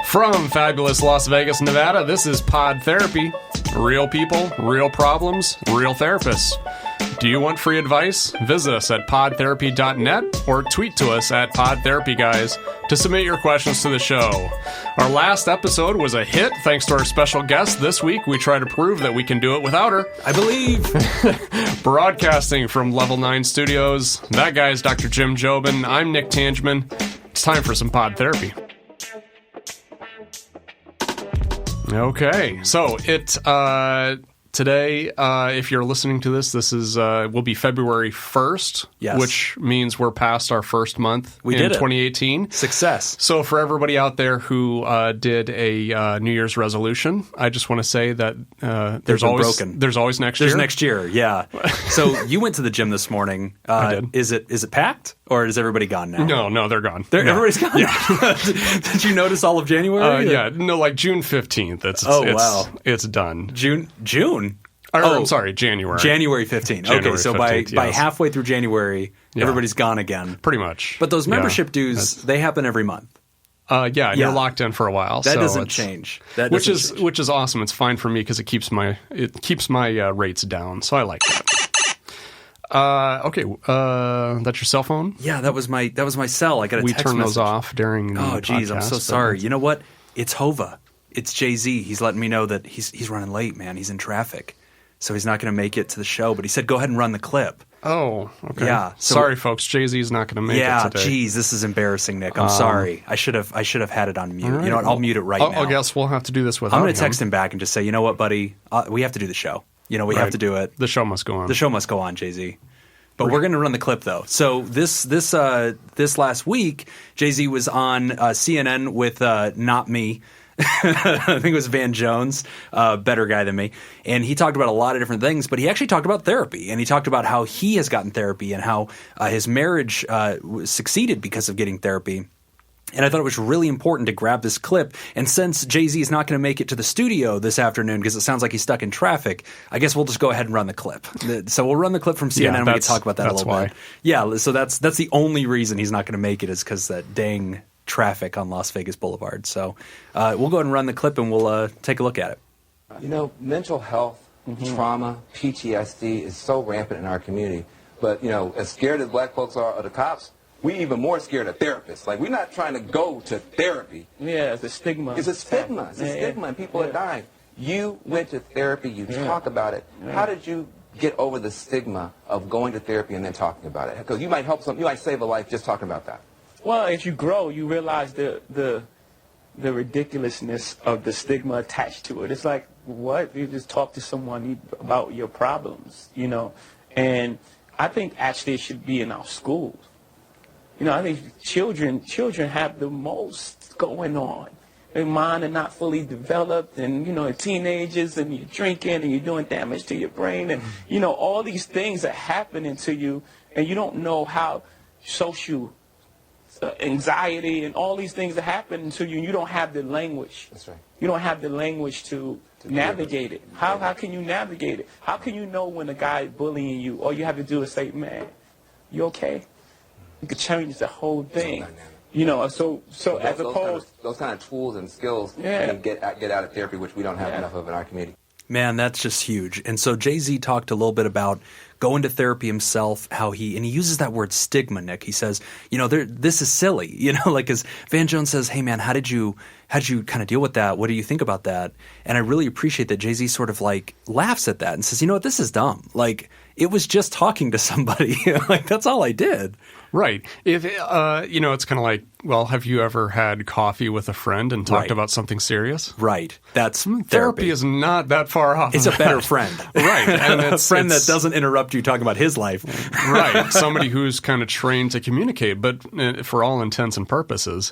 From fabulous Las Vegas, Nevada, this is Pod Therapy. Real people, real problems, real therapists. Do you want free advice? Visit us at podtherapy.net or tweet to us at podtherapyguys to submit your questions to the show. Our last episode was a hit thanks to our special guest. This week, we try to prove that we can do it without her. I believe. Broadcasting from Level 9 Studios, that guy is Dr. Jim Jobin. I'm Nick Tangeman. It's time for some Pod Therapy. Okay, so today, if you're listening to this will be February 1st, yes. Which means we're past our first month in 2018. Success. So for everybody out there who did a New Year's resolution, I just want to say that there's always next year. There's next year, yeah. So you went to the gym this morning. I did. Is it packed, or is everybody gone now? No, they're gone. Everybody's gone? Yeah. Did you notice all of January? Yeah, no, like June 15th. Wow. It's done. June? I'm sorry, January. January 15th. January okay, so 15th, by yes. halfway through January, everybody's gone again. Pretty much. But those membership dues, they happen every month. You're locked in for a while. That doesn't change. Which is awesome. It's fine for me because it keeps my rates down. So I like that. Okay, that's your cell phone? Yeah, that was my cell. I got a text turn message. those off during the Oh, geez, I'm podcast, so sorry. You know what? It's Hova. It's Jay-Z. He's letting me know that he's running late, man. He's in traffic. So he's not going to make it to the show. But he said, go ahead and run the clip. Oh, okay. Yeah. So, sorry, folks. Jay-Z's not going to make it today. Yeah, geez, this is embarrassing, Nick. I'm sorry. I should have had it on mute. Right. You know what? I'll mute it right now. I guess we'll have to do this without I'm going to text him back and just say, you know what, buddy? We have to do the show. We have to do it. The show must go on. The show must go on, Jay-Z. But we're going to run the clip, though. So this last week, Jay-Z was on CNN with not me. I think it was Van Jones, better guy than me. And he talked about a lot of different things, but he actually talked about therapy. And he talked about how he has gotten therapy and how his marriage succeeded because of getting therapy. And I thought it was really important to grab this clip. And since Jay-Z is not going to make it to the studio this afternoon because it sounds like he's stuck in traffic, I guess we'll just go ahead and run the clip. So we'll run the clip from CNN and we can talk about that a little bit. Yeah, so that's the only reason he's not going to make it is because that dang traffic on Las Vegas Boulevard. So we'll go ahead and run the clip and we'll take a look at it. Mental health, trauma, PTSD is so rampant in our community. But, as scared as black folks are of the cops, we even more scared of therapists. Like, we're not trying to go to therapy. Yeah, it's a stigma. It's a stigma. It's a stigma, and people are dying. You went to therapy. You talk about it. Yeah. How did you get over the stigma of going to therapy and then talking about it? Because you might you might save a life just talking about that. Well, as you grow, you realize the ridiculousness of the stigma attached to it. It's like, what? You just talk to someone about your problems, And I think actually it should be in our schools. I think children have the most going on. Their mind are not fully developed, and teenagers, and you're drinking, and you're doing damage to your brain, and all these things are happening to you, and you don't know how social anxiety and all these things are happening to you, and you don't have the language. That's right. You don't have the language to navigate it. How can you navigate it? How can you know when a guy is bullying you? All you have to do is say, "Man, you okay?" You could change the whole thing. So as opposed those kind of tools and skills can get out of therapy, which we don't have enough of in our community. Man, that's just huge. And so Jay-Z talked a little bit about going to therapy himself, how he uses that word stigma, Nick. He says, this is silly, as Van Jones says, hey man, how did you kind of deal with that? What do you think about that? And I really appreciate that Jay-Z sort of laughs at that and says, you know what, this is dumb. It was just talking to somebody. That's all I did. Right. If it's kind of like, well, have you ever had coffee with a friend and talked about something serious? Right. That's therapy is not that far off. It's a better friend. Right. And a friend that doesn't interrupt you talking about his life. Right. Somebody who's kind of trained to communicate, but for all intents and purposes,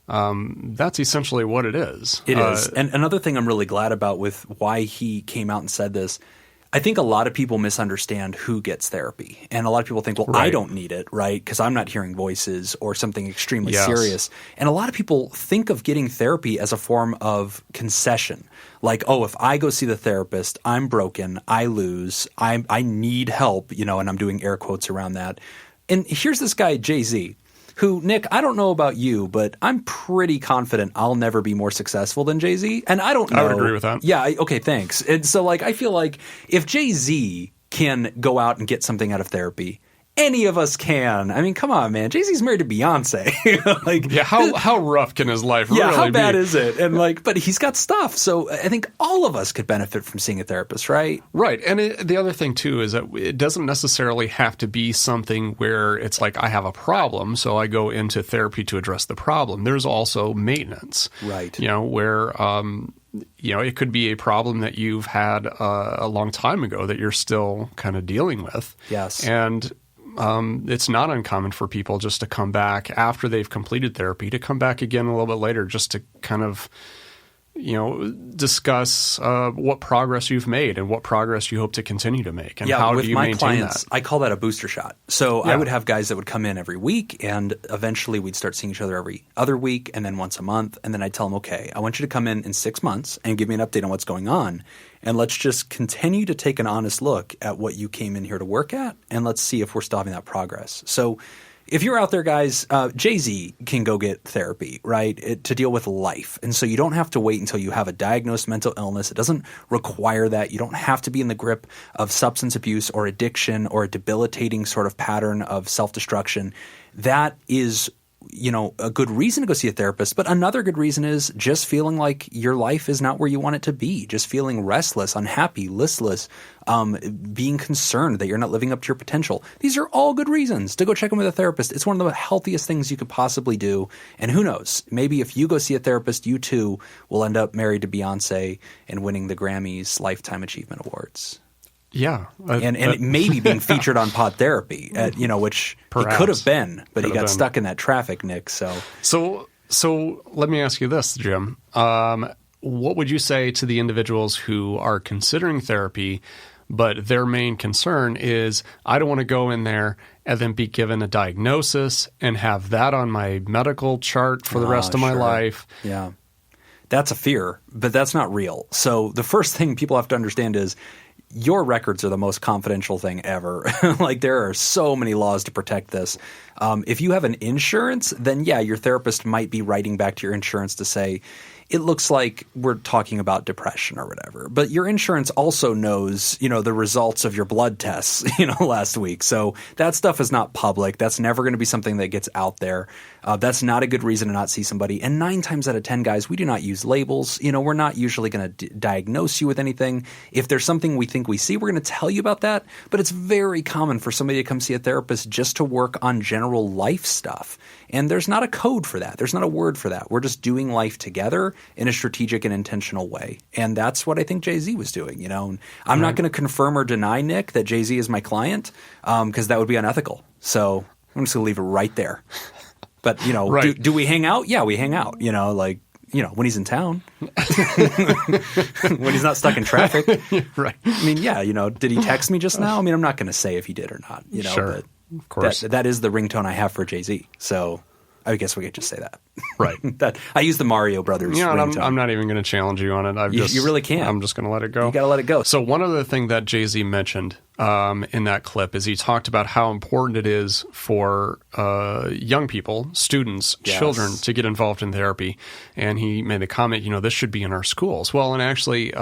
that's essentially what it is. It is. And another thing I'm really glad about with why he came out and said this, I think a lot of people misunderstand who gets therapy. And a lot of people think, well, I don't need it, right? Because I'm not hearing voices or something extremely serious. And a lot of people think of getting therapy as a form of concession. Like, oh, if I go see the therapist, I'm broken, I lose, I need help, and I'm doing air quotes around that. And here's this guy, Jay-Z. who, Nick, I don't know about you, but I'm pretty confident I'll never be more successful than Jay-Z. And I don't know. I would agree with that. Yeah, okay, thanks. And so, like, I feel like if Jay-Z can go out and get something out of therapy, any of us can. I mean, come on, man. Jay-Z's married to Beyonce. Like, Yeah, how rough can his life really be? yeah, how bad is it? And like, but he's got stuff. So I think all of us could benefit from seeing a therapist, right? Right. And the other thing, too, is that it doesn't necessarily have to be something where it's like I have a problem, so I go into therapy to address the problem. There's also maintenance. Right. Where it could be a problem that you've had a long time ago that you're still kind of dealing with. Yes. And it's not uncommon for people just to come back after they've completed therapy, to come back again a little bit later just to kind of, discuss what progress you've made and what progress you hope to continue to make, and how with do you my maintain clients, that. I call that a booster shot. So I would have guys that would come in every week, and eventually we'd start seeing each other every other week and then once a month. And then I'd tell them, okay, I want you to come in 6 months and give me an update on what's going on. And let's just continue to take an honest look at what you came in here to work at, and let's see if we're still having that progress. So if you're out there, guys, Jay-Z can go get therapy, right, to deal with life. And so you don't have to wait until you have a diagnosed mental illness. It doesn't require that. You don't have to be in the grip of substance abuse or addiction or a debilitating sort of pattern of self-destruction. That is a good reason to go see a therapist. But another good reason is just feeling like your life is not where you want it to be, just feeling restless, unhappy, listless, being concerned that you're not living up to your potential. These are all good reasons to go check in with a therapist. It's one of the healthiest things you could possibly do. And who knows, maybe if you go see a therapist, you too will end up married to Beyonce and winning the Grammys Lifetime Achievement Awards. Yeah. And maybe being featured on Pod Therapy, which Perhaps. he could have been, but he got been. stuck in that traffic, Nick. So let me ask you this, Jim. What would you say to the individuals who are considering therapy, but their main concern is, I don't want to go in there and then be given a diagnosis and have that on my medical chart for the rest of my life? Yeah. That's a fear, but that's not real. So the first thing people have to understand is your records are the most confidential thing ever. Like, there are so many laws to protect this. If you have an insurance, then yeah, your therapist might be writing back to your insurance to say, it looks like we're talking about depression or whatever. But your insurance also knows, the results of your blood tests, last week. So that stuff is not public. That's never going to be something that gets out there. That's not a good reason to not see somebody. And 9 times out of 10, guys, we do not use labels. We're not usually going to diagnose you with anything. If there's something we think we see, we're going to tell you about that. But it's very common for somebody to come see a therapist just to work on general life stuff. And there's not a code for that. There's not a word for that. We're just doing life together in a strategic and intentional way. And that's what I think Jay-Z was doing, And I'm not going to confirm or deny, Nick, that Jay-Z is my client, because that would be unethical. So I'm just going to leave it right there. But, right. do we hang out? Yeah, we hang out, when he's in town, when he's not stuck in traffic. Right. I mean, yeah, did he text me just now? I mean, I'm not going to say if he did or not, Sure. But of course. That is the ringtone I have for Jay-Z. So I guess we could just say that. Right. That I use the Mario Brothers ringtone. I'm not even going to challenge you on it. You really can't. I'm just going to let it go. You got to let it go. So one other thing that Jay-Z mentioned in that clip is he talked about how important it is for young people, students, children, to get involved in therapy. And he made the comment, this should be in our schools. Well, and actually,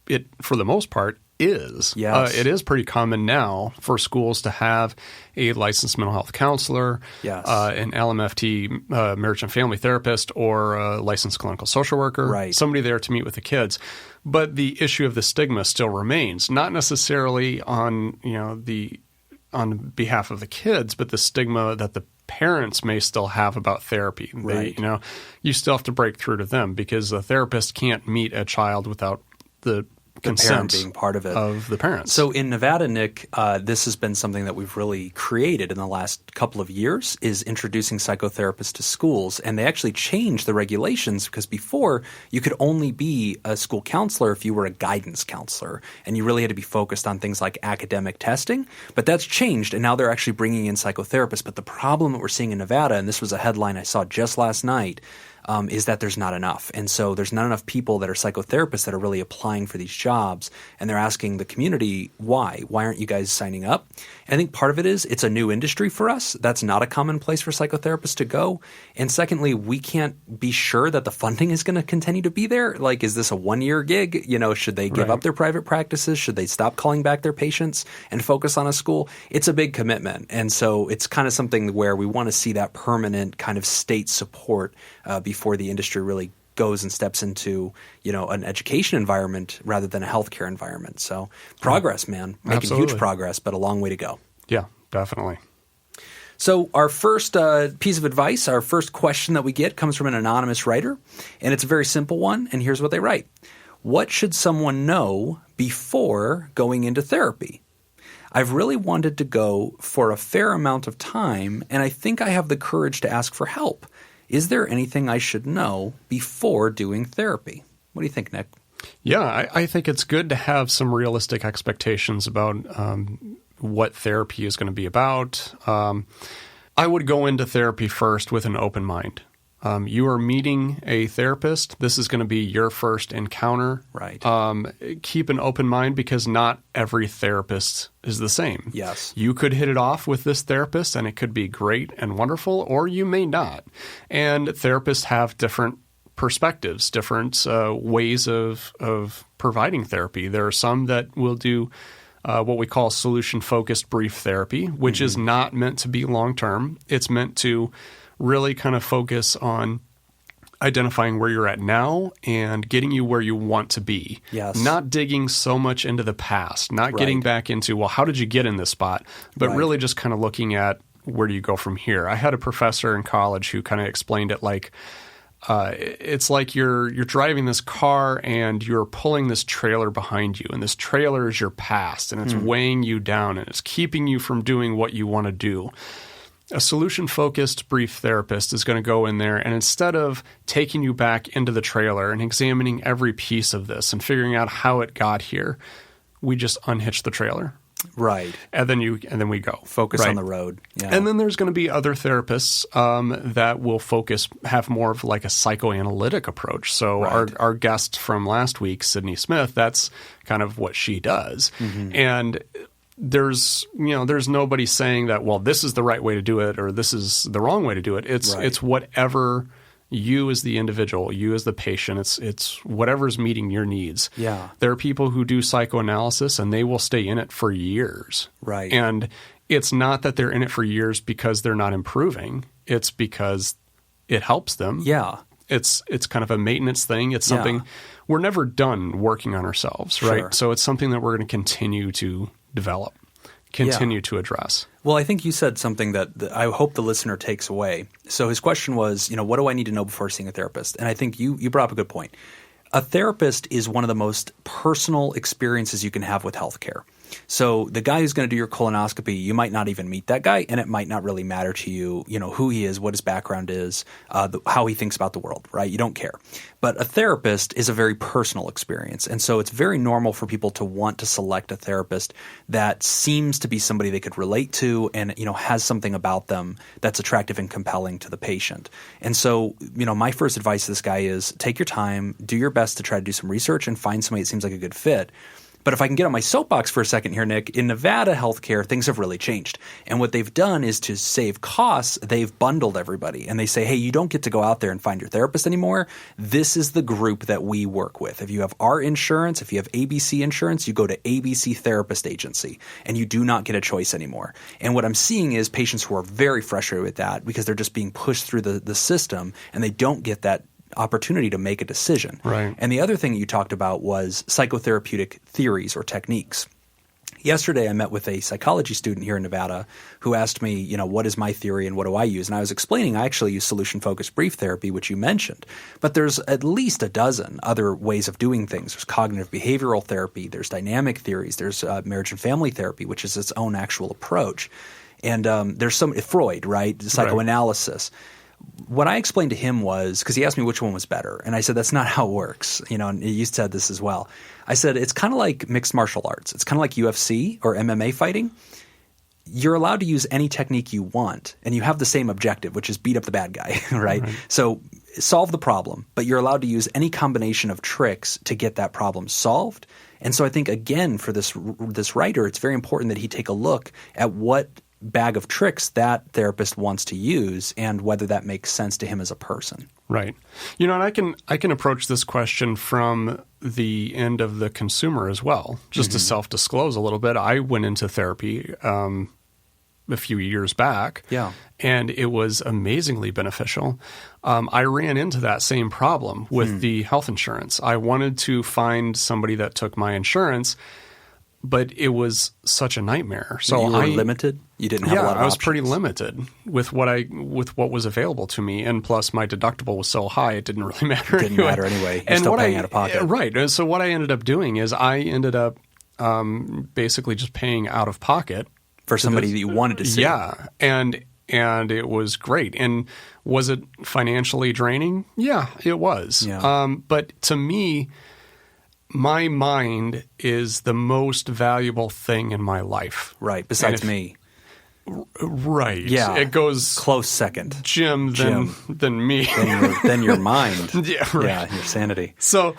it, for the most part, is. Yes. It is pretty common now for schools to have a licensed mental health counselor, an LMFT, marriage and family therapist, or a licensed clinical social worker, somebody there to meet with the kids. But the issue of the stigma still remains, not necessarily on behalf of the kids, but the stigma that the parents may still have about therapy. Right. You still have to break through to them, because a therapist can't meet a child without the consent being part of it, of the parents. So in Nevada, Nick, this has been something that we've really created in the last couple of years, is introducing psychotherapists to schools. And they actually changed the regulations, because before you could only be a school counselor if you were a guidance counselor, and you really had to be focused on things like academic testing. But that's changed, and now they're actually bringing in psychotherapists. But the problem that we're seeing in Nevada, and this was a headline I saw just last night, is that there's not enough. And so there's not enough people that are psychotherapists that are really applying for these jobs. And they're asking the community, why? Why aren't you guys signing up? And I think part of it is it's a new industry for us. That's not a common place for psychotherapists to go. And secondly, we can't be sure that the funding is going to continue to be there. Like, is this a one-year gig? Should they give up their private practices? Should they stop calling back their patients and focus on a school? It's a big commitment. And so it's kind of something where we want to see that permanent kind of state support before the industry really goes and steps into, an education environment rather than a healthcare environment. So progress, man, making Absolutely. huge progress, but a long way to go. Yeah, definitely. So our first piece of advice, our first question that we get comes from an anonymous writer, and it's a very simple one, and here's what they write. What should someone know before going into therapy? I've really wanted to go for a fair amount of time, and I think I have the courage to ask for help. Is there anything I should know before doing therapy? What do you think, Nick? Yeah, I think it's good to have some realistic expectations about what therapy is going to be about. I would go into therapy first with an open mind. You are meeting a therapist. This is going to be your first encounter. Right. Keep an open mind because not every therapist is the same. Yes. You could hit it off with this therapist and it could be great and wonderful, or you may not. And therapists have different perspectives, different ways of providing therapy. There are some that will do what we call solution-focused brief therapy, which is not meant to be long-term. It's meant to really kind of focus on identifying where you're at now and getting you where you want to be. Yes. Not digging so much into the past, not getting back into, well, how did you get in this spot? But really just kind of looking at where do you go from here? I had a professor in college who kind of explained it like, it's like you're driving this car and you're pulling this trailer behind you, and this trailer is your past, and it's weighing you down, and it's keeping you from doing what you want to do. A solution-focused brief therapist is going to go in there, and instead of taking you back into the trailer and examining every piece of this and figuring out how it got here, we just unhitch the trailer. Right. And then we go. Focus on the road. Yeah. And then there's going to be other therapists that will have more of like a psychoanalytic approach. So our guest from last week, Sydney Smith, that's kind of what she does. And there's nobody saying that, well, this is the right way to do it or this is the wrong way to do it. It's whatever you as the individual, you as the patient, it's whatever's meeting your needs. Yeah. There are people who do psychoanalysis and they will stay in it for years. Right. And it's not that they're in it for years because they're not improving. It's because it helps them. Yeah. It's kind of a maintenance thing. It's something we're never done working on ourselves, right? Sure. So it's something that we're going to continue to develop, continue to address. Well, I think you said something that I hope the listener takes away. So his question was, what do I need to know before seeing a therapist? And I think you brought up a good point. A therapist is one of the most personal experiences you can have with healthcare. So the guy who's going to do your colonoscopy, you might not even meet that guy, and it might not really matter to you, who he is, what his background is, how he thinks about the world, right? You don't care. But a therapist is a very personal experience, and so it's very normal for people to want to select a therapist that seems to be somebody they could relate to and, has something about them that's attractive and compelling to the patient. And so, my first advice to this guy is take your time, do your best to try to do some research and find somebody that seems like a good fit. But if I can get on my soapbox for a second here, Nick, in Nevada healthcare, things have really changed. And what they've done is to save costs, they've bundled everybody. And they say, hey, you don't get to go out there and find your therapist anymore. This is the group that we work with. If you have our insurance, if you have ABC insurance, you go to ABC Therapist Agency. And you do not get a choice anymore. And what I'm seeing is patients who are very frustrated with that because they're just being pushed through the system and they don't get that opportunity to make a decision. Right. And the other thing you talked about was psychotherapeutic theories or techniques. Yesterday, I met with a psychology student here in Nevada who asked me, what is my theory and what do I use? And I was explaining I actually use solution-focused brief therapy, which you mentioned. But there's at least a dozen other ways of doing things. There's cognitive behavioral therapy. There's dynamic theories. There's marriage and family therapy, which is its own actual approach. And there's Freud, right? Psychoanalysis. Right. What I explained to him was, because he asked me which one was better, and I said that's not how it works. And you said this as well. I said it's kind of like mixed martial arts. It's kind of like UFC or MMA fighting. You're allowed to use any technique you want, and you have the same objective, which is beat up the bad guy, right? So solve the problem, but you're allowed to use any combination of tricks to get that problem solved. And so I think, again, for this writer, it's very important that he take a look at what bag of tricks that therapist wants to use and whether that makes sense to him as a person. Right. And I can approach this question from the end of the consumer as well. Just to self-disclose a little bit, I went into therapy a few years back. Yeah. And it was amazingly beneficial. I ran into that same problem with the health insurance. I wanted to find somebody that took my insurance, but it was such a nightmare. So you were limited? You didn't have a lot of options? I was pretty limited with what was available to me. And plus my deductible was so high, it didn't really matter. It didn't matter anyway. You're still paying out of pocket. Right. And so what I ended up doing is I ended up basically just paying out of pocket. For somebody that you wanted to see. Yeah. And it was great. And was it financially draining? Yeah, it was. Yeah. But to me, my mind is the most valuable thing in my life. Right. Besides me. Right. Yeah. It goes close second. Jim than me. Then your mind. Yeah, right. Yeah, your sanity. So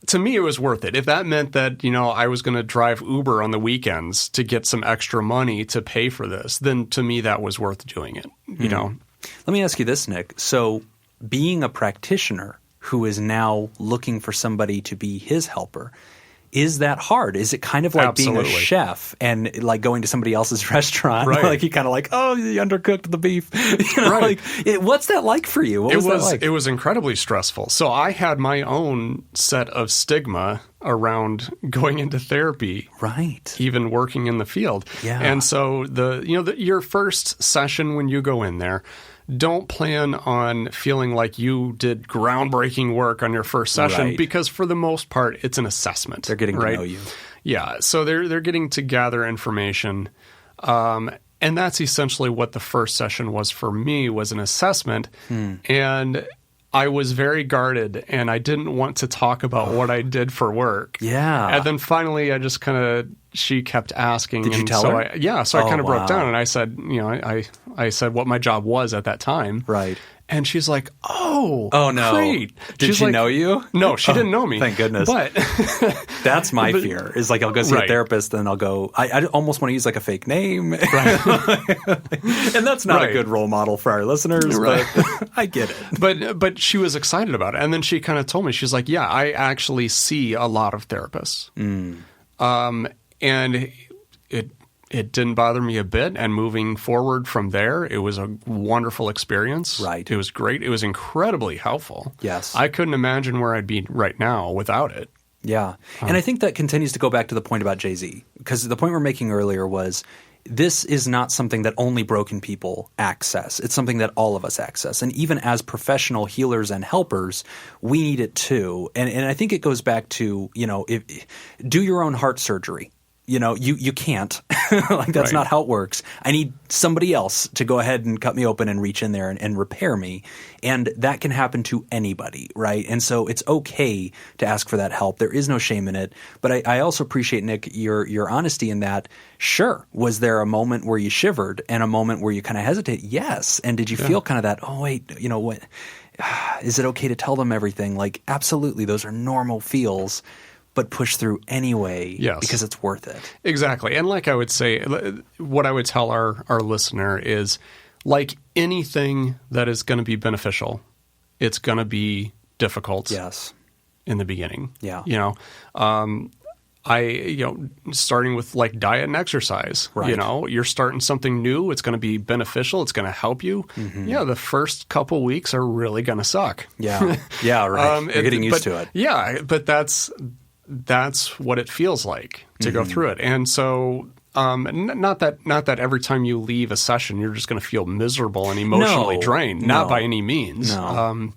to me, it was worth it. If that meant that, I was going to drive Uber on the weekends to get some extra money to pay for this, then to me, that was worth doing it, you know? Let me ask you this, Nick. So being a practitioner who is now looking for somebody to be his helper, is that hard? Is it kind of like Absolutely. being a chef and like going to somebody else's restaurant? Right. Like you kind of like, oh, you undercooked the beef. Right. What's that like for you? What was that like? It was incredibly stressful. So I had my own set of stigma around going into therapy. Right. Even working in the field. Yeah. And so your first session when you go in there, don't plan on feeling like you did groundbreaking work on your first session, right. because for the most part, it's an assessment. They're getting to know you. Yeah. So they're getting to gather information. And that's essentially what the first session was for me, was an assessment. And I was very guarded, and I didn't want to talk about what I did for work. Yeah. And then finally, I just she kept asking. Did you tell her? So I kind of broke down, and I said, I said what my job was at that time. Right. And she's like, oh no. great. Did she know you? No, she didn't know me. Thank goodness. But that's my fear, is like I'll go see a therapist, then I'll go, I almost want to use like a fake name. Right. And that's not a good role model for our listeners, but I get it. But she was excited about it. And then she kind of told me, she's like, yeah, I actually see a lot of therapists. And it didn't bother me a bit. And moving forward from there, it was a wonderful experience. Right. It was great. It was incredibly helpful. Yes. I couldn't imagine where I'd be right now without it. Yeah. And I think that continues to go back to the point about Jay-Z, because the point we're making earlier was this is not something that only broken people access. It's something that all of us access. And even as professional healers and helpers, we need it too. And I think it goes back to, do your own heart surgery. You can't. Like, that's not how it works. I need somebody else to go ahead and cut me open and reach in there and repair me. And that can happen to anybody, right? And so it's okay to ask for that help. There is no shame in it. But I also appreciate, Nick, your honesty in that. Sure. Was there a moment where you shivered and a moment where you kind of hesitated? Yes. And did you feel kind of that, oh, wait, what? Is it okay to tell them everything? Like, absolutely. Those are normal feels. But push through anyway, because it's worth it. Exactly. And like I would say, what I would tell our listener is, like anything that is going to be beneficial, it's going to be difficult in the beginning. Yeah. Starting with like diet and exercise, right. You're starting something new. It's going to be beneficial. It's going to help you. Mm-hmm. Yeah. The first couple weeks are really going to suck. Yeah. Yeah. Right. You're getting used to it. Yeah. But that's what it feels like to go through it. And so not that every time you leave a session, you're just going to feel miserable and emotionally drained. Not by any means. No.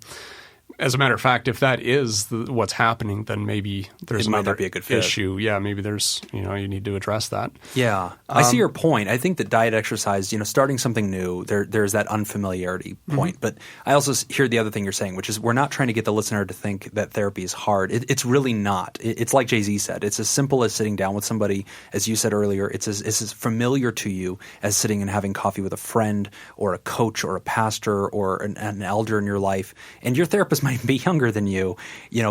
As a matter of fact, if that is what's happening, then maybe there's It might not another be a good fit. issue. Yeah, maybe there's, you need to address that. Yeah. I see your point. I think that diet, exercise, starting something new, there's that unfamiliarity point. But I also hear the other thing you're saying, which is we're not trying to get the listener to think that therapy is hard. It's really not. It's like Jay-Z said. It's as simple as sitting down with somebody, as you said earlier. It's as familiar to you as sitting and having coffee with a friend or a coach or a pastor or an elder in your life. And your therapist might be younger than you,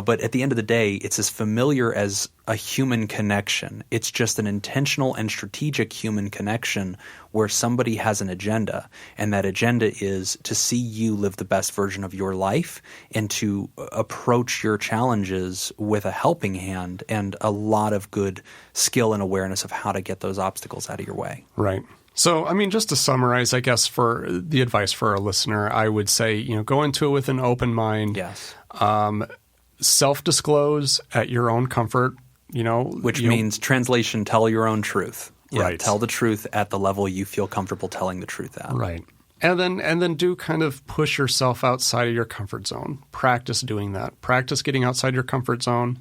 but at the end of the day, it's as familiar as a human connection. It's just an intentional and strategic human connection where somebody has an agenda, and that agenda is to see you live the best version of your life and to approach your challenges with a helping hand and a lot of good skill and awareness of how to get those obstacles out of your way. Right. So, just to summarize, I guess, for the advice for a listener, I would say, go into it with an open mind. Yes. Self-disclose at your own comfort, Which means, translation, tell your own truth. Yeah, right. Tell the truth at the level you feel comfortable telling the truth at. Right. And then do kind of push yourself outside of your comfort zone. Practice doing that. Practice getting outside your comfort zone.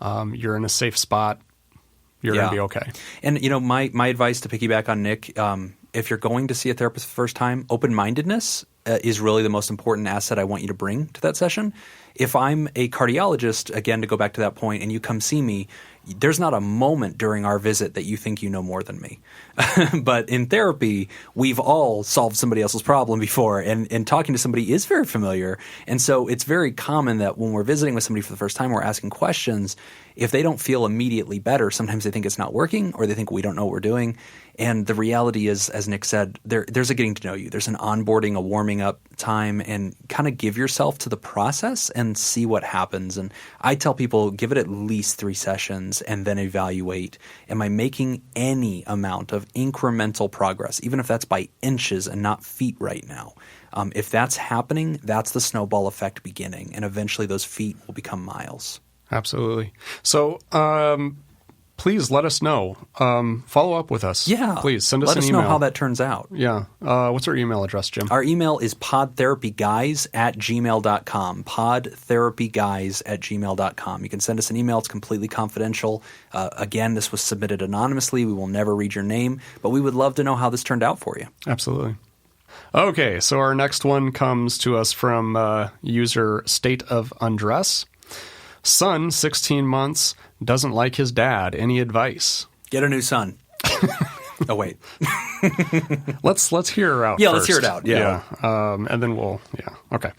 You're in a safe spot. You're going to be okay. And, my advice to piggyback on Nick, if you're going to see a therapist for the first time, open-mindedness is really the most important asset I want you to bring to that session. If I'm a cardiologist, again, to go back to that point, and you come see me, there's not a moment during our visit that you think you know more than me. But in therapy, we've all solved somebody else's problem before, and talking to somebody is very familiar. And so it's very common that when we're visiting with somebody for the first time, we're asking questions. If they don't feel immediately better, sometimes they think it's not working or they think we don't know what we're doing. And the reality is, as Nick said, there's a getting to know you. There's an onboarding, a warming up time, and kind of give yourself to the process and see what happens. And I tell people, give it at least 3 sessions and then evaluate. Am I making any amount of incremental progress, even if that's by inches and not feet right now? If that's happening, that's the snowball effect beginning. And eventually those feet will become miles. Absolutely. So, please let us know. Follow up with us. Yeah. Please send us an email. Let us know how that turns out. Yeah. What's our email address, Jim? Our email is podtherapyguys@gmail.com. Podtherapyguys@gmail.com. You can send us an email. It's completely confidential. Again, this was submitted anonymously. We will never read your name, but we would love to know how this turned out for you. Absolutely. Okay. So our next one comes to us from user State of Undress. Son, 16 months, doesn't like his dad. Any advice? Get a new son. Oh, wait. Let's hear her out Yeah, first. Let's hear it out. Yeah. And then okay.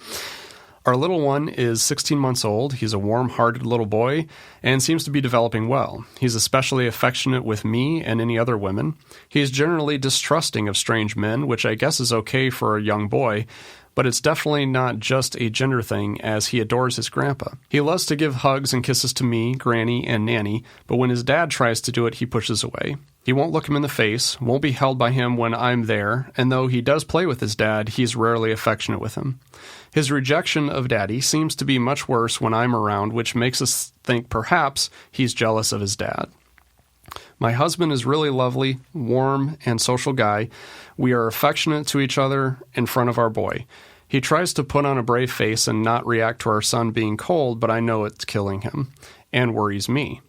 Our little one is 16 months old. He's a warm-hearted little boy and seems to be developing well. He's especially affectionate with me and any other women. He's generally distrusting of strange men, which I guess is okay for a young boy, but it's definitely not just a gender thing, as he adores his grandpa. He loves to give hugs and kisses to me, Granny, and Nanny, but when his dad tries to do it, he pushes away. He won't look him in the face, won't be held by him when I'm there, and though he does play with his dad, he's rarely affectionate with him. His rejection of Daddy seems to be much worse when I'm around, which makes us think perhaps he's jealous of his dad. My husband is really lovely, warm, and social guy. We are affectionate to each other in front of our boy. He tries to put on a brave face and not react to our son being cold, but I know it's killing him and worries me.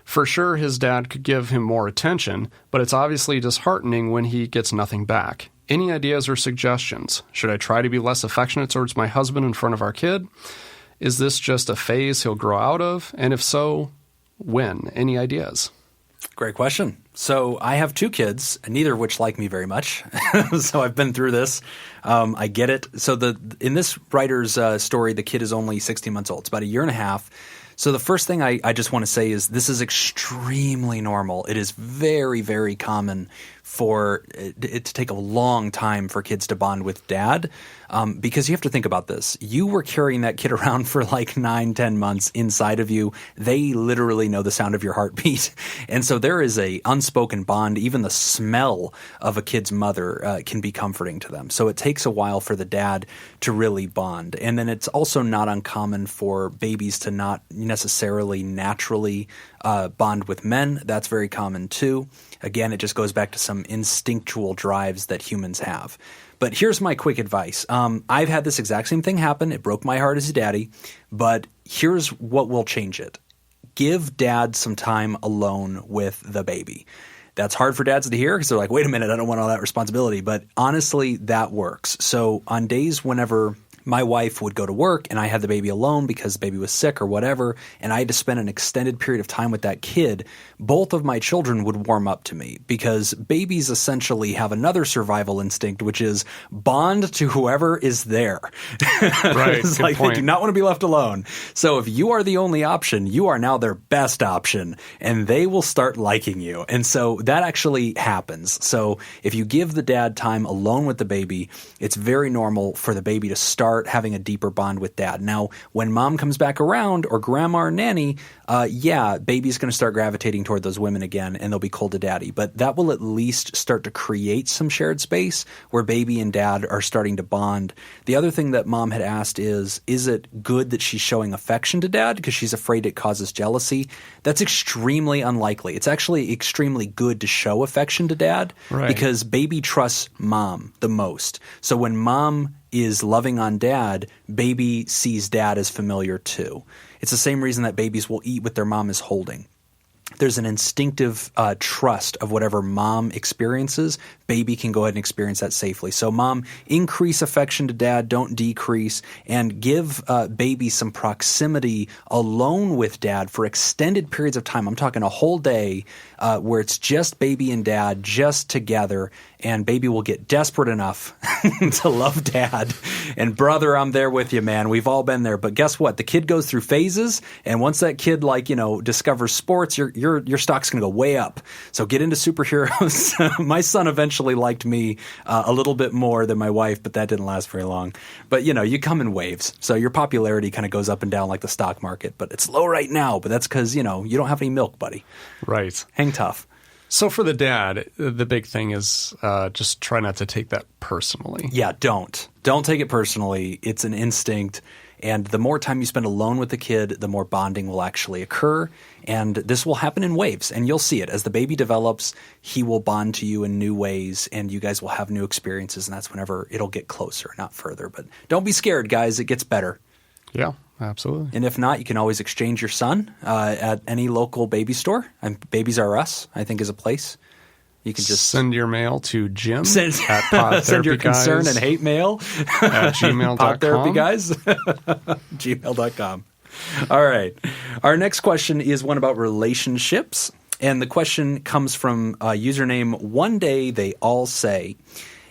For sure, his dad could give him more attention, but it's obviously disheartening when he gets nothing back. Any ideas or suggestions? Should I try to be less affectionate towards my husband in front of our kid? Is this just a phase he'll grow out of? And if so, when? Any ideas? Great question. So I have 2 kids, neither of which like me very much. So I've been through this. I get it. So in this writer's story, the kid is only 16 months old. It's about a year and a half. So the first thing I just want to say is this is extremely normal. It is very, very common for it to take a long time for kids to bond with dad because you have to think about this. You were carrying that kid around for like 9-10 months inside of you. They literally know the sound of your heartbeat. And so there is a unspoken bond. Even the smell of a kid's mother can be comforting to them. So it takes a while for the dad to really bond. And then it's also not uncommon for babies to not necessarily naturally bond with men. That's very common too. Again, it just goes back to some instinctual drives that humans have. But here's my quick advice. I've had this exact same thing happen. It broke my heart as a daddy, but here's what will change it. Give dad some time alone with the baby. That's hard for dads to hear because they're like, wait a minute, I don't want all that responsibility. But honestly, that works. So on days whenever my wife would go to work and I had the baby alone because the baby was sick or whatever, and I had to spend an extended period of time with that kid, both of my children would warm up to me because babies essentially have another survival instinct, which is bond to whoever is there. Right. It's good like point. they do not want to be left alone. So if you are the only option, you are now their best option, and they will start liking you. And so that actually happens. So if you give the dad time alone with the baby, it's very normal for the baby to start having a deeper bond with dad. Now, when mom comes back around, or grandma or nanny, baby's going to start gravitating toward those women again, and they'll be cold to daddy. But that will at least start to create some shared space where baby and dad are starting to bond. The other thing that mom had asked is it good that she's showing affection to dad because she's afraid it causes jealousy? That's extremely unlikely. It's actually extremely good to show affection to dad because baby trusts mom the most. So when mom is loving on dad, baby sees dad as familiar too. It's the same reason that babies will eat what their mom is holding. There's an instinctive trust of whatever mom experiences. Baby can go ahead and experience that safely. So mom, increase affection to dad, don't decrease, and give baby some proximity alone with dad for extended periods of time. I'm talking a whole day where it's just baby and dad just together, and baby will get desperate enough to love dad. And brother, I'm there with you, man. We've all been there. But guess what? The kid goes through phases, and once that kid discovers sports, your stock's going to go way up. So get into superheroes. My son eventually liked me a little bit more than my wife, but that didn't last very long. But you come in waves, so your popularity kind of goes up and down like the stock market. But it's low right now. But that's because you don't have any milk, buddy. Right. Hang tough. So for the dad, the big thing is just try not to take that personally. Yeah, don't take it personally. It's an instinct. And the more time you spend alone with the kid, the more bonding will actually occur. And this will happen in waves. And you'll see it. As the baby develops, he will bond to you in new ways, and you guys will have new experiences. And that's whenever it'll get closer, not further. But don't be scared, guys. It gets better. Yeah, absolutely. And if not, you can always exchange your son at any local baby store. Babies R Us, I think, is a place. You can just send your mail to Jim send your concern and hate mail at gmail.com. Podtherapyguys. gmail.com. All right. Our next question is one about relationships. And the question comes from username One Day They All Say.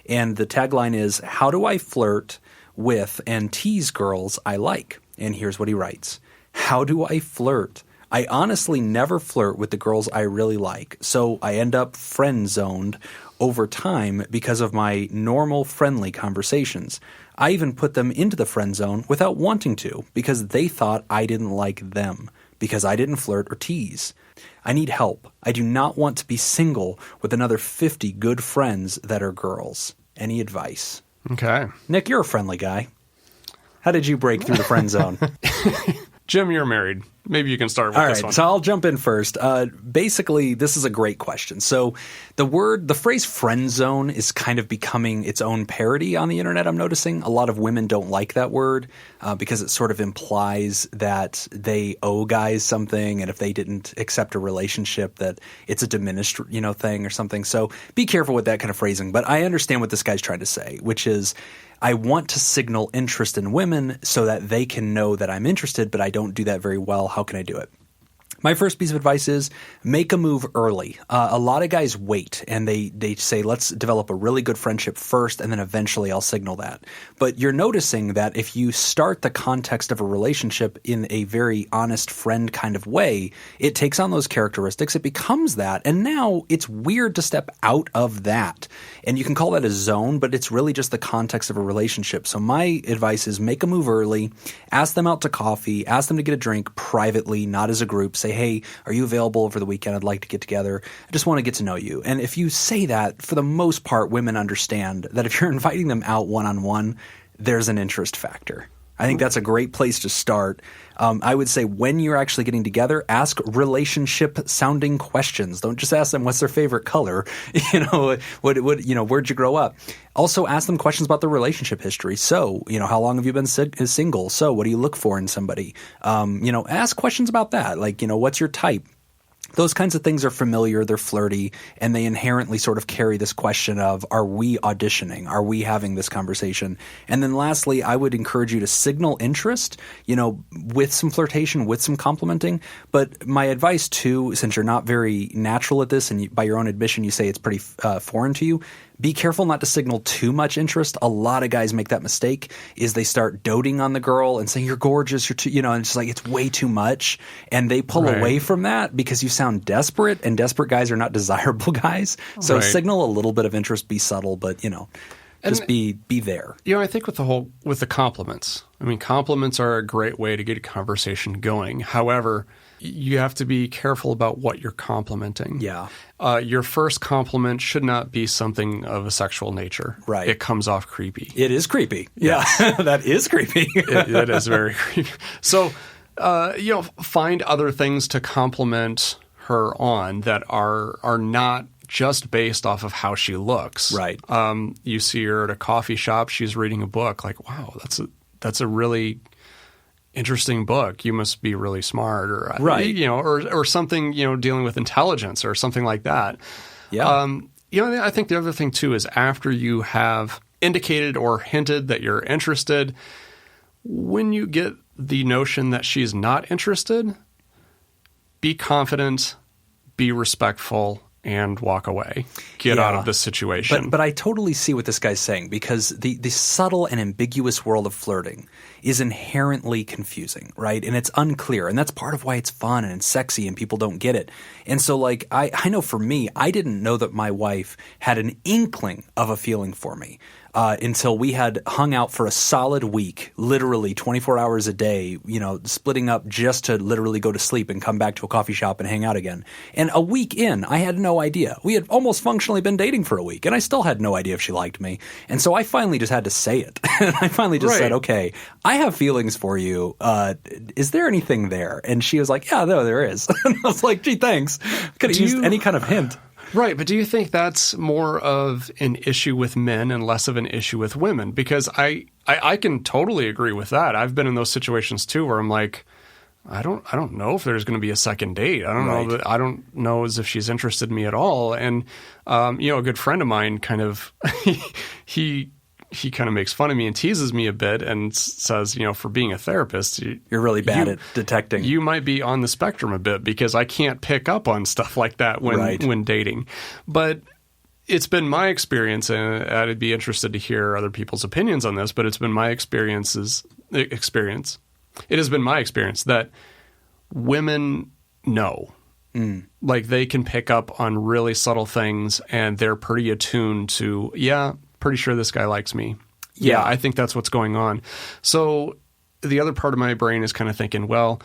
And the tagline is, how do I flirt with and tease girls I like? And here's what he writes. How do I flirt? I honestly never flirt with the girls I really like, so I end up friend-zoned over time because of my normal friendly conversations. I even put them into the friend zone without wanting to because they thought I didn't like them because I didn't flirt or tease. I need help. I do not want to be single with another 50 good friends that are girls. Any advice? Okay. Nick, you're a friendly guy. How did you break through the friend zone? Jim, you're married. Maybe you can start with this one. All right, so I'll jump in first. Basically, this is a great question. So the phrase friend zone is kind of becoming its own parody on the internet, I'm noticing. A lot of women don't like that word because it sort of implies that they owe guys something, and if they didn't accept a relationship, that it's a diminished thing or something. So be careful with that kind of phrasing. But I understand what this guy's trying to say, which is I want to signal interest in women so that they can know that I'm interested, but I don't do that very well. How can I do it? My first piece of advice is make a move early. A lot of guys wait and they say, let's develop a really good friendship first and then eventually I'll signal that. But you're noticing that if you start the context of a relationship in a very honest friend kind of way, it takes on those characteristics, it becomes that, and now it's weird to step out of that. And you can call that a zone, but it's really just the context of a relationship. So my advice is make a move early, ask them out to coffee, ask them to get a drink privately, not as a group. Say, hey, are you available over the weekend? I'd like to get together. I just want to get to know you. And if you say that, for the most part, women understand that if you're inviting them out one-on-one, there's an interest factor. I think that's a great place to start. I would say when you're actually getting together, ask relationship-sounding questions. Don't just ask them what's their favorite color. Where'd you grow up? Also, ask them questions about their relationship history. So, how long have you been single? So, what do you look for in somebody? Ask questions about that. Like, what's your type? Those kinds of things are familiar, they're flirty, and they inherently sort of carry this question of, are we auditioning? Are we having this conversation? And then lastly, I would encourage you to signal interest, with some flirtation, with some complimenting. But my advice too, since you're not very natural at this, and by your own admission you say it's pretty foreign to you, be careful not to signal too much interest. A lot of guys make that mistake, is they start doting on the girl and saying, you're gorgeous, you're too, and it's like, it's way too much. And they pull away from that because you sound desperate, and desperate guys are not desirable guys. So signal a little bit of interest, be subtle, but, just be there. I think with the compliments, compliments are a great way to get a conversation going. However, you have to be careful about what you're complimenting. Yeah. Your first compliment should not be something of a sexual nature. Right. It comes off creepy. It is creepy. Yeah. That is creepy. It is very creepy. So, find other things to compliment her on that are not just based off of how she looks. Right. You see her at a coffee shop, she's reading a book, like, wow, that's a really interesting book. You must be really smart, or or something, dealing with intelligence or something like that. Yeah. I think the other thing too is, after you have indicated or hinted that you're interested, when you get the notion that she's not interested, be confident, be respectful, and walk away. Get out of this situation. But I totally see what this guy's saying, because the subtle and ambiguous world of flirting is inherently confusing, right? And it's unclear. And that's part of why it's fun and it's sexy and people don't get it. And so, like, I know for me, I didn't know that my wife had an inkling of a feeling for me. Until we had hung out for a solid week, literally 24 hours a day, splitting up just to literally go to sleep and come back to a coffee shop and hang out again. And a week in, I had no idea. We had almost functionally been dating for a week, and I still had no idea if she liked me. And so I finally just had to say it. I finally just said, okay, I have feelings for you. Is there anything there? And she was like, yeah, no, there is. And I was like, gee, thanks. Could have used any kind of hint. Right, but do you think that's more of an issue with men and less of an issue with women? Because I can totally agree with that. I've been in those situations too, where I'm like, I don't know if there's going to be a second date. I don't know as if she's interested in me at all. And a good friend of mine kind of he kind of makes fun of me and teases me a bit and says, for being a therapist, you're really bad at detecting. You might be on the spectrum a bit, because I can't pick up on stuff like that when dating. But it's been my experience, and I'd be interested to hear other people's opinions on this, but it's been my experience. It has been my experience that women know. Like, they can pick up on really subtle things, and they're pretty attuned to, pretty sure this guy likes me. Yeah, I think that's what's going on. So the other part of my brain is kind of thinking, well,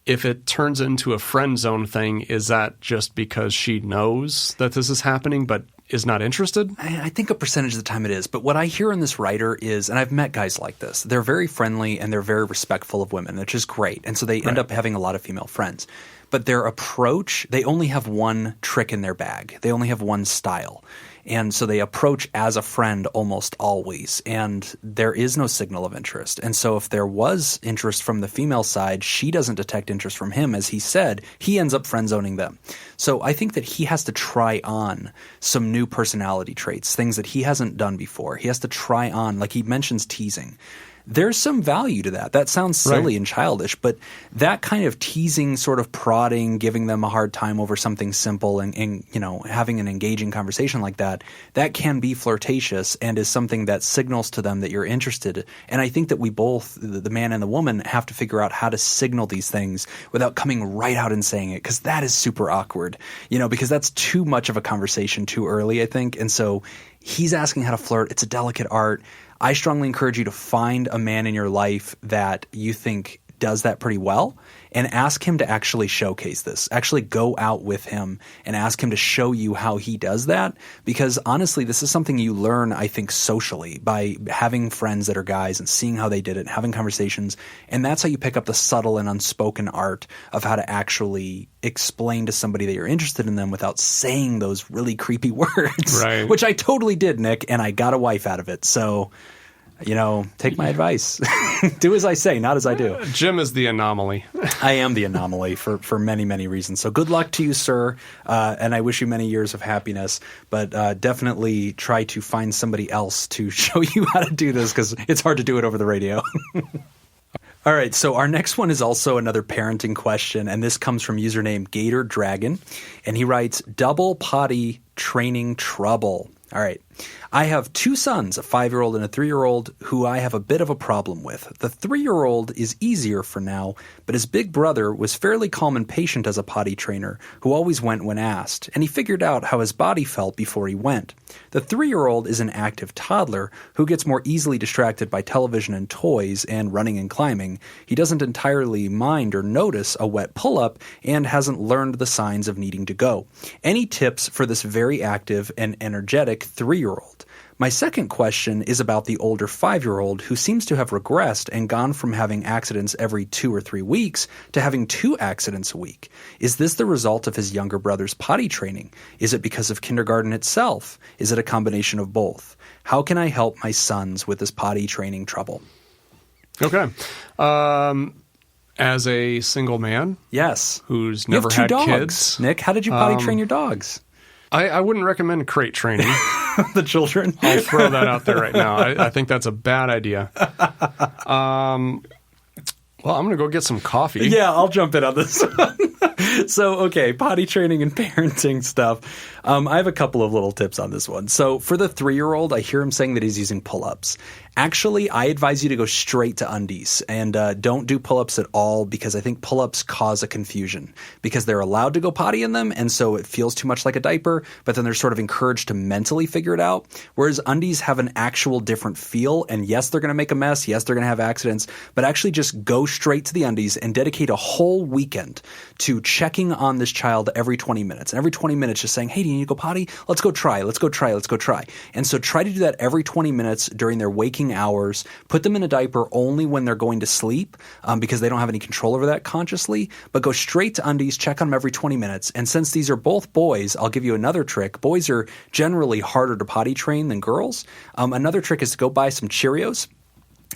if it turns into a friend zone thing, is that just because she knows that this is happening but is not interested? I think a percentage of the time it is. But what I hear in this writer is, and I've met guys like this, they're very friendly and they're very respectful of women, which is great. And so they end up having a lot of female friends. But their approach, they only have one trick in their bag. They only have one style. And so they approach as a friend almost always, and there is no signal of interest. And so if there was interest from the female side, she doesn't detect interest from him. As he said, he ends up friend-zoning them. So I think that he has to try on some new personality traits, things that he hasn't done before. He has to try on, like he mentions teasing. There's some value to that. That sounds silly and childish, but that kind of teasing, sort of prodding, giving them a hard time over something simple and having an engaging conversation like that, that can be flirtatious and is something that signals to them that you're interested. And I think that we both, the man and the woman, have to figure out how to signal these things without coming right out and saying it, because that is super awkward, because that's too much of a conversation too early, I think. And so he's asking how to flirt. It's a delicate art. I strongly encourage you to find a man in your life that you think does that pretty well, and ask him to actually showcase this. Actually go out with him and ask him to show you how he does that, because honestly, this is something you learn, I think, socially by having friends that are guys and seeing how they did it and having conversations. And that's how you pick up the subtle and unspoken art of how to actually explain to somebody that you're interested in them without saying those really creepy words, right. Which I totally did, Nick, and I got a wife out of it. So, take my advice. Do as I say, not as I do. Jim is the anomaly. I am the anomaly for many, many reasons. So good luck to you, sir, and I wish you many years of happiness. But definitely try to find somebody else to show you how to do this, because it's hard to do it over the radio. All right, so our next one is also another parenting question, and this comes from username Gator Dragon, and he writes, double potty training trouble. All right. I have two sons, a 5-year-old and a 3-year-old, who I have a bit of a problem with. The 3-year-old is easier for now, but his big brother was fairly calm and patient as a potty trainer, who always went when asked, and he figured out how his body felt before he went. The 3-year-old is an active toddler who gets more easily distracted by television and toys and running and climbing. He doesn't entirely mind or notice a wet pull-up and hasn't learned the signs of needing to go. Any tips for this very active and energetic 3-year-old? My second question is about the older 5-year-old who seems to have regressed and gone from having accidents every 2 or 3 weeks to having 2 accidents a week. Is this the result of his younger brother's potty training? Is it because of kindergarten itself? Is it a combination of both? How can I help my sons with this potty training trouble? Okay. As a single man, yes, who's never had dogs. Kids, Nick, how did you potty train your dogs? I wouldn't recommend crate training. The children? I'll throw that out there right now. I think that's a bad idea. Well, I'm going to go get some coffee. Yeah, I'll jump in on this one. So, okay, potty training and parenting stuff. I have a couple of little tips on this one. So for the 3-year-old, I hear him saying that he's using pull-ups. Actually, I advise you to go straight to undies and don't do pull-ups at all, because I think pull-ups cause a confusion because they're allowed to go potty in them, and so it feels too much like a diaper, but then they're sort of encouraged to mentally figure it out, whereas undies have an actual different feel, and yes, they're going to make a mess, yes, they're going to have accidents, but actually just go straight to the undies and dedicate a whole weekend to checking on this child every 20 minutes. And every 20 minutes just saying, hey, do you need to go potty? Let's go try. And so try to do that every 20 minutes during their waking hours. Put them in a diaper only when they're going to sleep, because they don't have any control over that consciously, but go straight to undies, check on them every 20 minutes. And since these are both boys, I'll give you another trick. Boys are generally harder to potty train than girls. Another trick is to go buy some Cheerios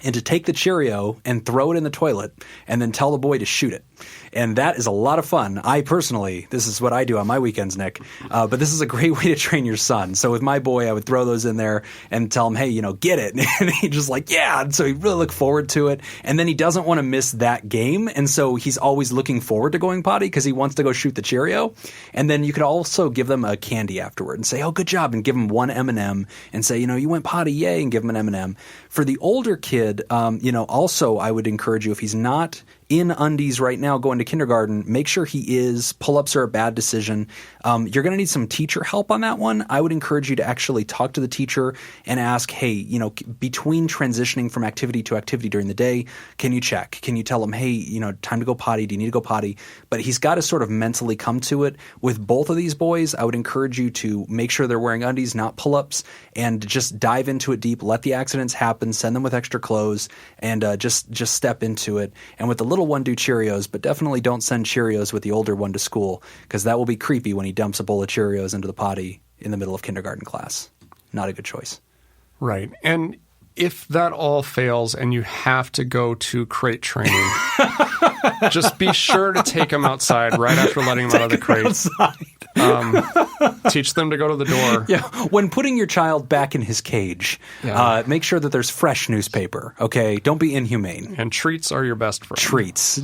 and to take the Cheerio and throw it in the toilet and then tell the boy to shoot it. And that is a lot of fun. I personally, this is what I do on my weekends, Nick, but this is a great way to train your son. So with my boy, I would throw those in there and tell him, hey, get it. And he'd just like, yeah. And so he'd really look forward to it. And then he doesn't want to miss that game. And so he's always looking forward to going potty because he wants to go shoot the Cheerio. And then you could also give them a candy afterward and say, oh, good job. And give him one M&M and say, you went potty, yay, and give him an M&M. For the older kid, also I would encourage you, if he's not in undies right now going to kindergarten, make sure he is. Pull-ups are a bad decision. You're going to need some teacher help on that one. I would encourage you to actually talk to the teacher and ask, hey, between transitioning from activity to activity during the day, can you check? Can you tell him, hey, time to go potty? Do you need to go potty? But he's got to sort of mentally come to it. With both of these boys, I would encourage you to make sure they're wearing undies, not pull-ups, and just dive into it deep. Let the accidents happen. Send them with extra clothes, and just step into it. And with the little one, do Cheerios, but definitely don't send Cheerios with the older one to school, because that will be creepy when he dumps a bowl of Cheerios into the potty in the middle of kindergarten class. Not a good choice. Right. And if that all fails and you have to go to crate training, just be sure to take him outside right after letting him out of the crate. Teach them to go to the door. Yeah. When putting your child back in his cage, make sure that there's fresh newspaper, okay? Don't be inhumane. And treats are your best friend. Treats.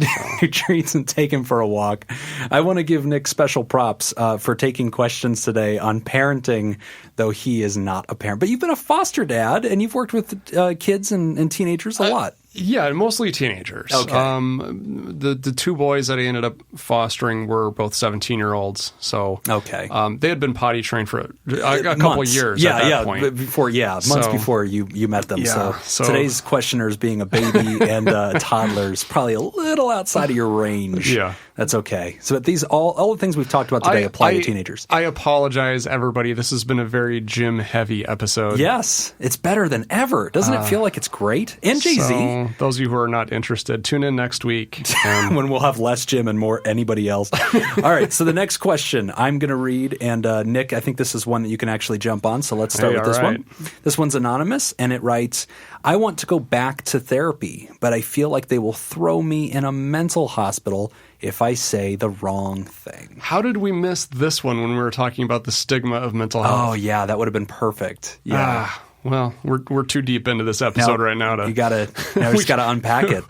Treats, and take him for a walk. I want to give Nick special props for taking questions today on parenting, though he is not a parent. But you've been a foster dad, and you've worked with kids and teenagers a lot. Yeah, mostly teenagers. Okay. The two boys that I ended up fostering were both 17-year-olds. So Okay. they had been potty trained for a couple of years at that point. Months before you met them. Yeah, so today's questioners being a baby and a toddler is probably a little outside of your range. Yeah. That's okay. So these all the things we've talked about today apply to teenagers. I apologize, everybody. This has been a very gym-heavy episode. Yes, it's better than ever. Doesn't it feel like it's great? And Jay-Z. So, those of you who are not interested, tune in next week. When we'll have less Jim and more anybody else. All right, so the next question I'm going to read, and Nick, I think this is one that you can actually jump on, so let's start with this one. This one's anonymous, and it writes, I want to go back to therapy, but I feel like they will throw me in a mental hospital if I say the wrong thing. How did we miss this one when we were talking about the stigma of mental health? Oh, yeah, that would have been perfect. Yeah. Well, we're too deep into this episode right now to. We just gotta unpack it.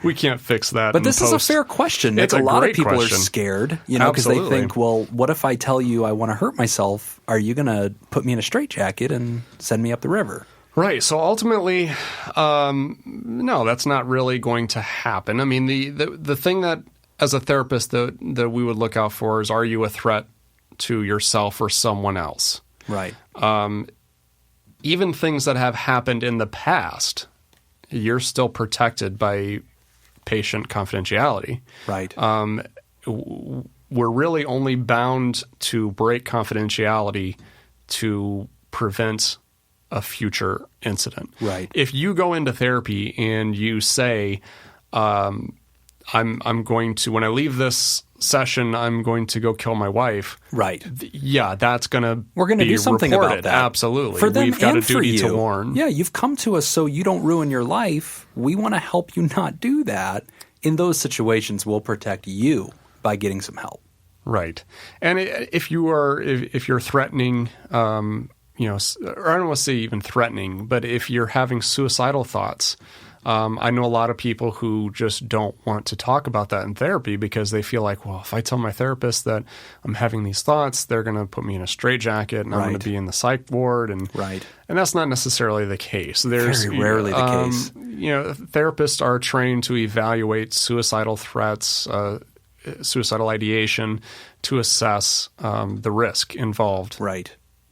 We can't fix that. But this is a fair question, Nick. It's a lot great of people question. are scared, because they think, well, what if I tell you I want to hurt myself? Are you gonna put me in a straitjacket and send me up the river? Right. So ultimately, no, that's not really going to happen. I mean, the thing that as a therapist that we would look out for is, are you a threat to yourself or someone else? Right. Even things that have happened in the past, you're still protected by patient confidentiality. Right. We're really only bound to break confidentiality to prevent a future incident. Right. If you go into therapy and you say, I'm going to, when I leave this session, I'm going to go kill my wife. Right. Yeah, that's going to We're going to do something reported. about that. Absolutely. For them We've got and a duty for you. to warn. Yeah, you've come to us so you don't ruin your life. We want to help you not do that. In those situations, we'll protect you by getting some help. Right. And if you're threatening, or I don't want to say even threatening, but if you're having suicidal thoughts, I know a lot of people who just don't want to talk about that in therapy because they feel like, well, if I tell my therapist that I'm having these thoughts, they're going to put me in a straitjacket and I'm going to be in the psych ward. And that's not necessarily the case. There's very rarely the case. Therapists are trained to evaluate suicidal threats, suicidal ideation, to assess the risk involved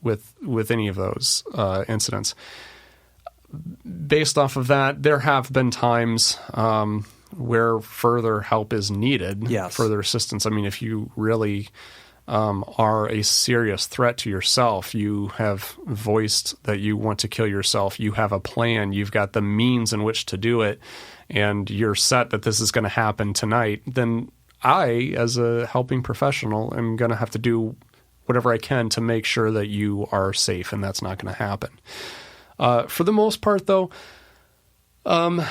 with any of those incidents. Based off of that, there have been times where further help is needed, further assistance. I mean, if you really are a serious threat to yourself, you have voiced that you want to kill yourself, you have a plan, you've got the means in which to do it, and you're set that this is going to happen tonight, then I, as a helping professional, am going to have to do whatever I can to make sure that you are safe, and that's not going to happen. For the most part, though, I'm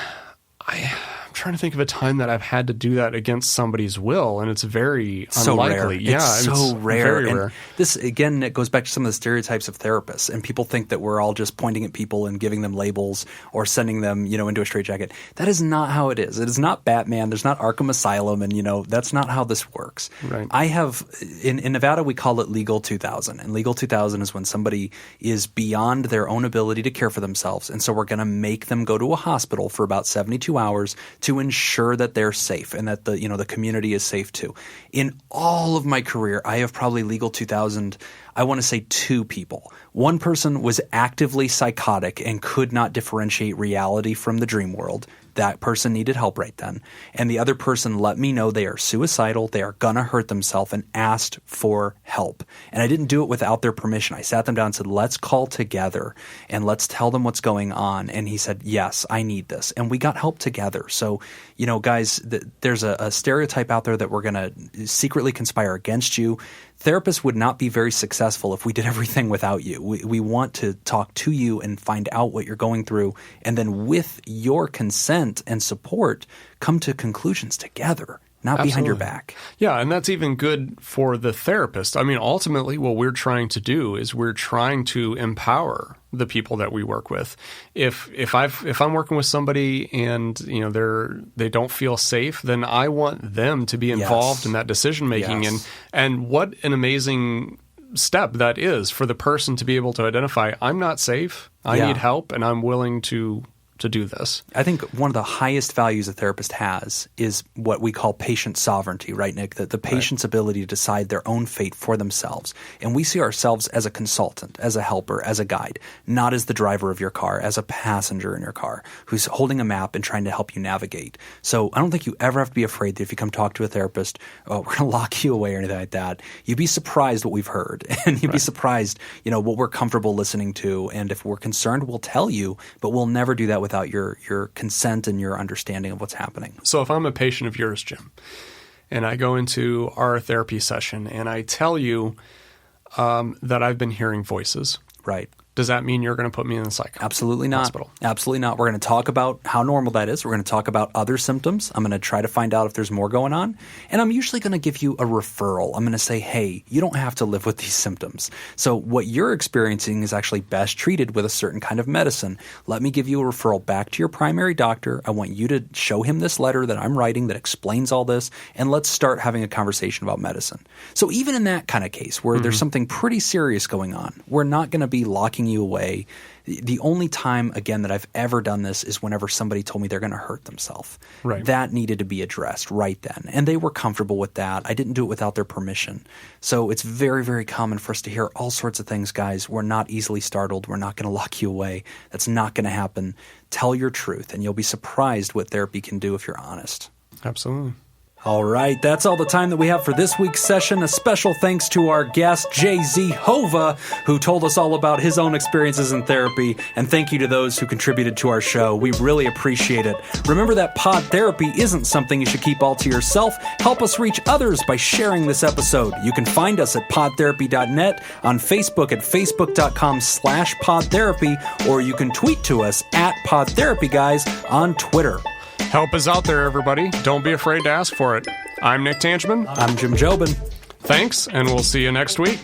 trying to think of a time that I've had to do that against somebody's will, and it's very unlikely. Rare. Yeah, it's so rare. Very and rare. This, again, it goes back to some of the stereotypes of therapists, and people think that we're all just pointing at people and giving them labels or sending them, into a straitjacket. That is not how it is. It is not Batman. There's not Arkham Asylum, and, that's not how this works. Right. I have, in Nevada, we call it Legal 2000, and Legal 2000 is when somebody is beyond their own ability to care for themselves, and so we're going to make them go to a hospital for about 72 hours to ensure that they're safe and that the community is safe too. In all of my career, I have probably Legal 2000, I want to say 2 people. One person was actively psychotic and could not differentiate reality from the dream world. That person needed help right then. And the other person let me know they are suicidal, they are going to hurt themselves, and asked for help. And I didn't do it without their permission. I sat them down and said, let's call together and let's tell them what's going on. And he said, yes, I need this. And we got help together. So, guys, there's a stereotype out there that we're going to secretly conspire against you. Therapists would not be very successful if we did everything without you. We want to talk to you and find out what you're going through, and then with your consent and support, come to conclusions together, not behind your back. Yeah, and that's even good for the therapist. I mean, ultimately, what we're trying to do is we're trying to empower the people that we work with. If I'm working with somebody and they don't feel safe, then I want them to be involved in that decision making. And what an amazing step that is for the person to be able to identify, I'm not safe, I need help, and I'm willing to to do this. I think one of the highest values a therapist has is what we call patient sovereignty, right, Nick? The patient's ability to decide their own fate for themselves. And we see ourselves as a consultant, as a helper, as a guide, not as the driver of your car, as a passenger in your car who's holding a map and trying to help you navigate. So I don't think you ever have to be afraid that if you come talk to a therapist, oh, we're going to lock you away or anything like that. You'd be surprised what we've heard, and you'd be surprised, what we're comfortable listening to. And if we're concerned, we'll tell you, but we'll never do that without your consent and your understanding of what's happening. So if I'm a patient of yours, Jim, and I go into our therapy session and I tell you that I've been hearing voices, right? Does that mean you're going to put me in the psych Absolutely not. hospital? Absolutely not. We're going to talk about how normal that is. We're going to talk about other symptoms. I'm going to try to find out if there's more going on. And I'm usually going to give you a referral. I'm going to say, hey, you don't have to live with these symptoms. So what you're experiencing is actually best treated with a certain kind of medicine. Let me give you a referral back to your primary doctor. I want you to show him this letter that I'm writing that explains all this, and let's start having a conversation about medicine. So even in that kind of case where there's something pretty serious going on, we're not going to be locking you away. The only time, again, that I've ever done this is whenever somebody told me they're going to hurt themselves. Right. That needed to be addressed right then. And they were comfortable with that. I didn't do it without their permission. So it's very, very common for us to hear all sorts of things, guys. We're not easily startled. We're not going to lock you away. That's not going to happen. Tell your truth, and you'll be surprised what therapy can do if you're honest. Absolutely. All right, that's all the time that we have for this week's session. A special thanks to our guest, Jay-Z Hova, who told us all about his own experiences in therapy, and thank you to those who contributed to our show. We really appreciate it. Remember that pod therapy isn't something you should keep all to yourself. Help us reach others by sharing this episode. You can find us at podtherapy.net, on Facebook at facebook.com/podtherapy, or you can tweet to us at podtherapyguys on Twitter. Help is out there, everybody. Don't be afraid to ask for it. I'm Nick Tanchman. I'm Jim Jobin. Thanks, and we'll see you next week.